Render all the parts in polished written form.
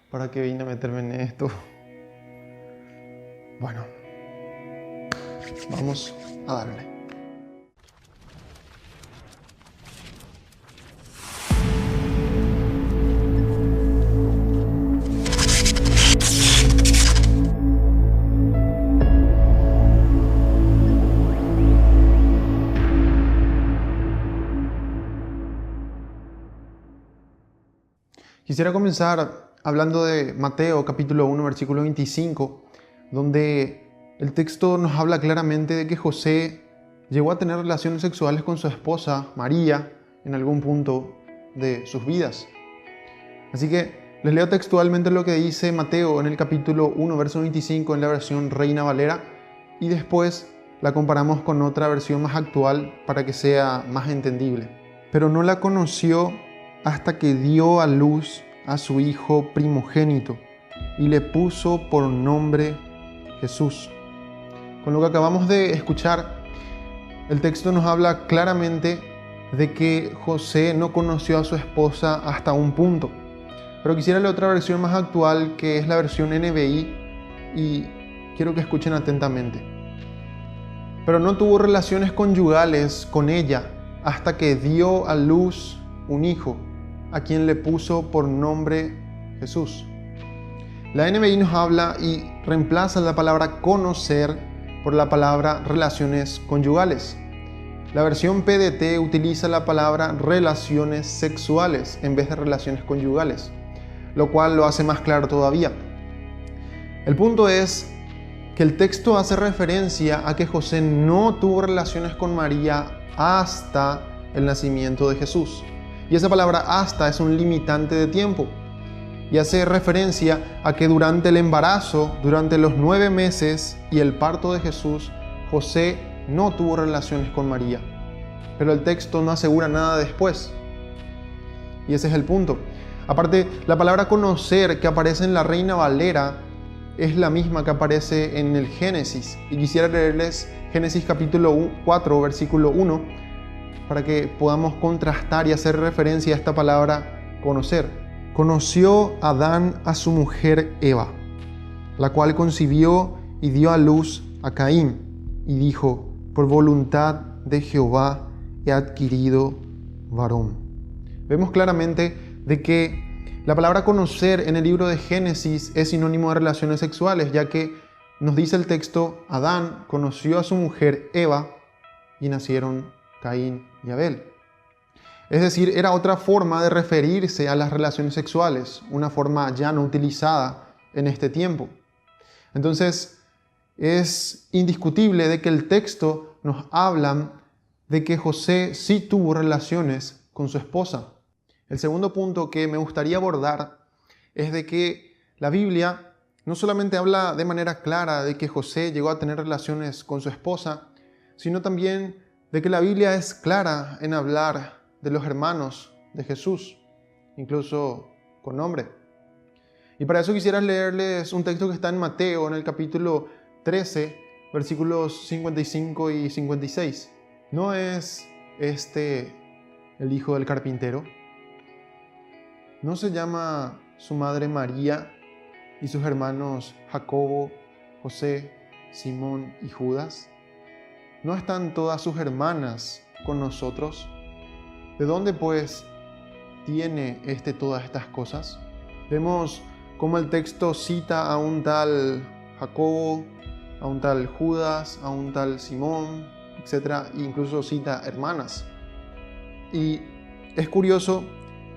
¿Para qué vine a meterme en esto? Bueno, vamos a darle. Quisiera comenzar hablando de Mateo capítulo 1, versículo 25, donde el texto nos habla claramente de que José llegó a tener relaciones sexuales con su esposa María en algún punto de sus vidas. Así que les leo textualmente lo que dice Mateo en el capítulo 1, verso 25 en la versión Reina Valera, y después la comparamos con otra versión más actual para que sea más entendible. Pero no la conoció hasta que dio a luz a su hijo primogénito y le puso por nombre Jesús. Con lo que acabamos de escuchar, el texto nos habla claramente de que José no conoció a su esposa hasta un punto. Pero quisiera leer otra versión más actual, que es la versión NBI, y quiero que escuchen atentamente. Pero no tuvo relaciones conyugales con ella hasta que dio a luz un hijo, a quien le puso por nombre Jesús. La NBI nos habla y reemplaza la palabra conocer por la palabra relaciones conyugales. La versión PDT utiliza la palabra relaciones sexuales en vez de relaciones conyugales, lo cual lo hace más claro todavía. El punto es que el texto hace referencia a que José no tuvo relaciones con María hasta el nacimiento de Jesús. Y esa palabra hasta es un limitante de tiempo y hace referencia a que durante el embarazo, durante los 9 meses y el parto de Jesús, José no tuvo relaciones con María. Pero el texto no asegura nada después. Y ese es el punto. Aparte, la palabra conocer que aparece en la Reina Valera es la misma que aparece en el Génesis. Y quisiera leerles Génesis capítulo 4, versículo 1, para que podamos contrastar y hacer referencia a esta palabra conocer. Conoció Adán a su mujer Eva, la cual concibió y dio a luz a Caín, y dijo: por voluntad de Jehová he adquirido varón. Vemos claramente de que la palabra conocer en el libro de Génesis es sinónimo de relaciones sexuales, ya que nos dice el texto: Adán conoció a su mujer Eva y nacieron Caín y Abel. Es decir, era otra forma de referirse a las relaciones sexuales, una forma ya no utilizada en este tiempo. Entonces, es indiscutible de que el texto nos habla de que José sí tuvo relaciones con su esposa. El segundo punto que me gustaría abordar es de que la Biblia no solamente habla de manera clara de que José llegó a tener relaciones con su esposa, sino también de que la Biblia es clara en hablar de los hermanos de Jesús, incluso con nombre. Y para eso quisiera leerles un texto que está en Mateo, en el capítulo 13, versículos 55 y 56. ¿No es este el hijo del carpintero? ¿No se llama su madre María y sus hermanos Jacobo, José, Simón y Judas? ¿No están todas sus hermanas con nosotros? ¿De dónde, pues, tiene todas estas cosas? Vemos cómo el texto cita a un tal Jacobo, a un tal Judas, a un tal Simón, etc. E incluso cita hermanas. Y es curioso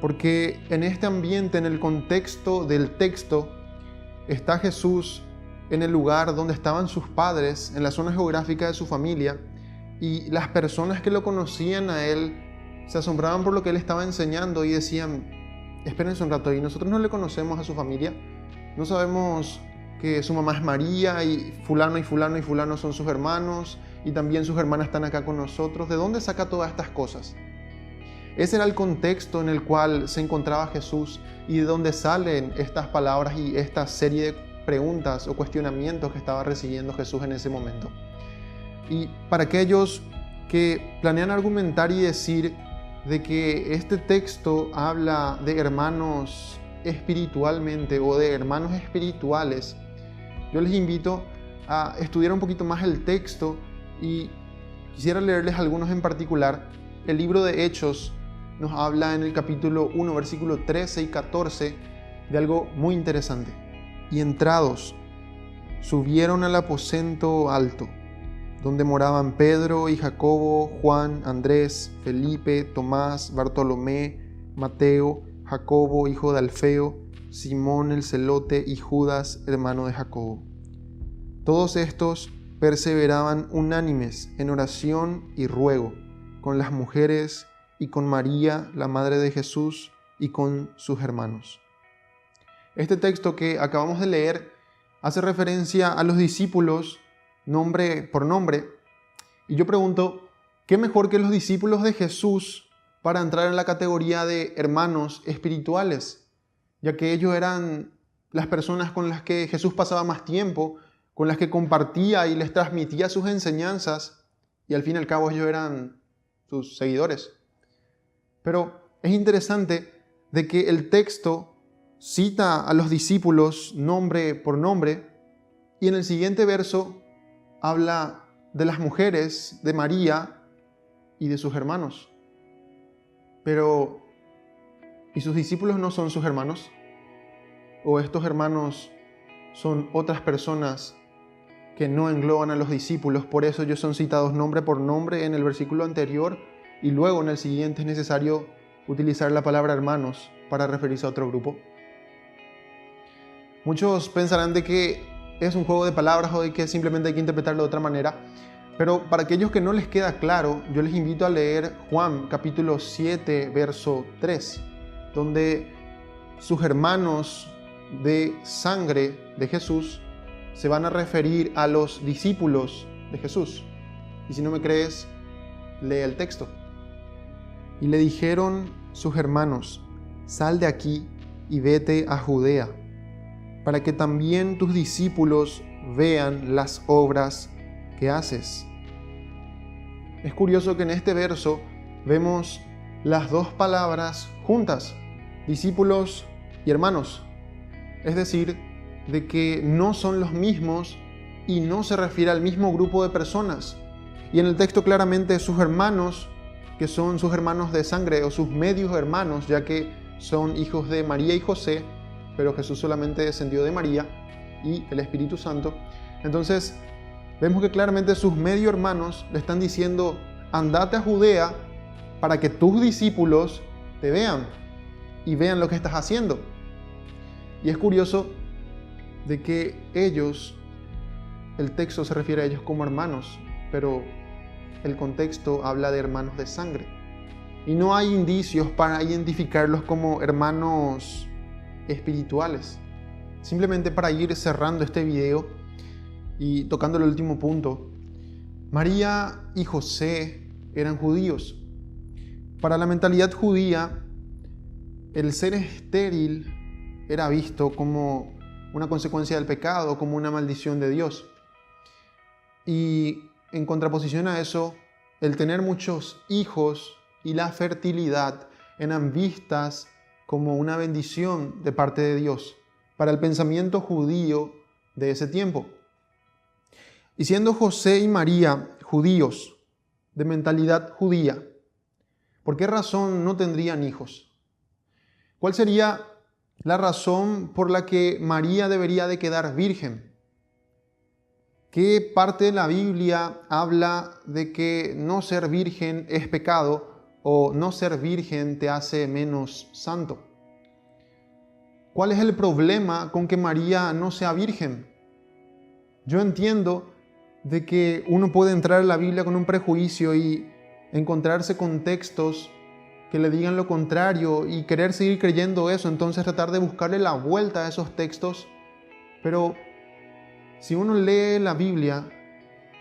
porque en este ambiente, en el contexto del texto, está Jesús en el lugar donde estaban sus padres, en la zona geográfica de su familia, y las personas que lo conocían a él se asombraban por lo que él estaba enseñando y decían: espérense un rato, ¿y nosotros no le conocemos a su familia? ¿No sabemos que su mamá es María y fulano y fulano y fulano son sus hermanos y también sus hermanas están acá con nosotros? ¿De dónde saca todas estas cosas? Ese era el contexto en el cual se encontraba Jesús y de donde salen estas palabras y esta serie de preguntas o cuestionamientos que estaba recibiendo Jesús en ese momento. Y para aquellos que planean argumentar y decir de que este texto habla de hermanos espiritualmente o de hermanos espirituales, yo les invito a estudiar un poquito más el texto y quisiera leerles algunos en particular. El libro de Hechos nos habla en el capítulo 1, versículo 13 y 14 de algo muy interesante. Y entrados, subieron al aposento alto, donde moraban Pedro y Jacobo, Juan, Andrés, Felipe, Tomás, Bartolomé, Mateo, Jacobo, hijo de Alfeo, Simón el celote y Judas, hermano de Jacobo. Todos estos perseveraban unánimes en oración y ruego con las mujeres y con María, la madre de Jesús, y con sus hermanos. Este texto que acabamos de leer hace referencia a los discípulos nombre por nombre. Y yo pregunto, ¿qué mejor que los discípulos de Jesús para entrar en la categoría de hermanos espirituales? Ya que ellos eran las personas con las que Jesús pasaba más tiempo, con las que compartía y les transmitía sus enseñanzas, y al fin y al cabo ellos eran sus seguidores. Pero es interesante de que el texto cita a los discípulos nombre por nombre, y en el siguiente verso habla de las mujeres, de María y de sus hermanos. Pero, ¿y sus discípulos no son sus hermanos? ¿O estos hermanos son otras personas que no engloban a los discípulos? Por eso ellos son citados nombre por nombre en el versículo anterior, y luego en el siguiente es necesario utilizar la palabra hermanos para referirse a otro grupo. Muchos pensarán de que es un juego de palabras o de que simplemente hay que interpretarlo de otra manera, pero para aquellos que no les queda claro, yo les invito a leer Juan capítulo 7, verso 3, donde sus hermanos de sangre de Jesús se van a referir a los discípulos de Jesús. Y si no me crees, lee el texto. Y le dijeron sus hermanos: sal de aquí y vete a Judea, para que también tus discípulos vean las obras que haces. Es curioso que en este verso vemos las dos palabras juntas, discípulos y hermanos. Es decir, de que no son los mismos y no se refiere al mismo grupo de personas. Y en el texto claramente sus hermanos, que son sus hermanos de sangre o sus medios hermanos, ya que son hijos de María y José, pero Jesús solamente descendió de María y el Espíritu Santo. Entonces, vemos que claramente sus medio hermanos le están diciendo: andate a Judea para que tus discípulos te vean y vean lo que estás haciendo. Y es curioso de que ellos, el texto se refiere a ellos como hermanos, pero el contexto habla de hermanos de sangre. Y no hay indicios para identificarlos como hermanos espirituales. Simplemente para ir cerrando este video y tocando el último punto, María y José eran judíos. Para la mentalidad judía, el ser estéril era visto como una consecuencia del pecado, como una maldición de Dios. Y en contraposición a eso, el tener muchos hijos y la fertilidad eran vistas como una bendición de parte de Dios para el pensamiento judío de ese tiempo. Y siendo José y María judíos, de mentalidad judía, ¿por qué razón no tendrían hijos? ¿Cuál sería la razón por la que María debería de quedar virgen? ¿Qué parte de la Biblia habla de que no ser virgen es pecado o no ser virgen te hace menos santo? ¿Cuál es el problema con que María no sea virgen? Yo entiendo de que uno puede entrar a la Biblia con un prejuicio y encontrarse con textos que le digan lo contrario y querer seguir creyendo eso, entonces tratar de buscarle la vuelta a esos textos. Pero si uno lee la Biblia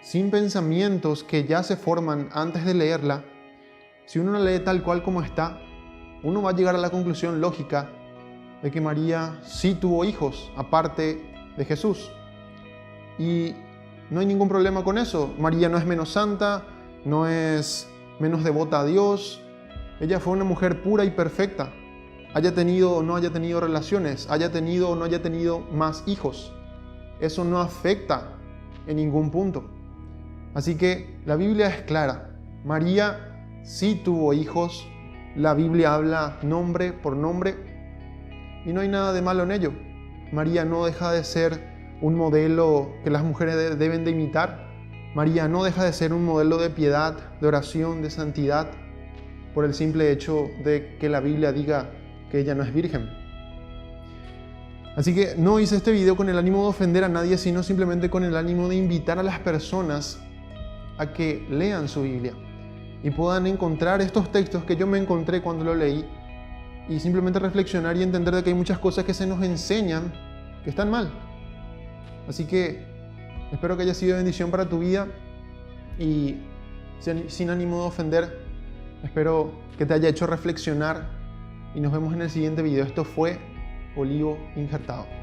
sin pensamientos que ya se forman antes de leerla, si uno la lee tal cual como está, uno va a llegar a la conclusión lógica de que María sí tuvo hijos aparte de Jesús. Y no hay ningún problema con eso. María no es menos santa, no es menos devota a Dios. Ella fue una mujer pura y perfecta. haya tenido o no haya tenido relaciones, haya tenido o no haya tenido más hijos. Eso no afecta en ningún punto. Así que la Biblia es clara. María sí tuvo hijos. La Biblia habla nombre por nombre y no hay nada de malo en ello. María no deja de ser un modelo que las mujeres deben de imitar. María no deja de ser un modelo de piedad, de oración, de santidad, por el simple hecho de que la Biblia diga que ella no es virgen. Así que no hice este video con el ánimo de ofender a nadie, sino simplemente con el ánimo de invitar a las personas a que lean su Biblia y puedan encontrar estos textos que yo me encontré cuando lo leí y simplemente reflexionar y entender de que hay muchas cosas que se nos enseñan que están mal. Así que espero que haya sido bendición para tu vida y sin ánimo de ofender, espero que te haya hecho reflexionar y nos vemos en el siguiente video. Esto fue Olivo Injertado.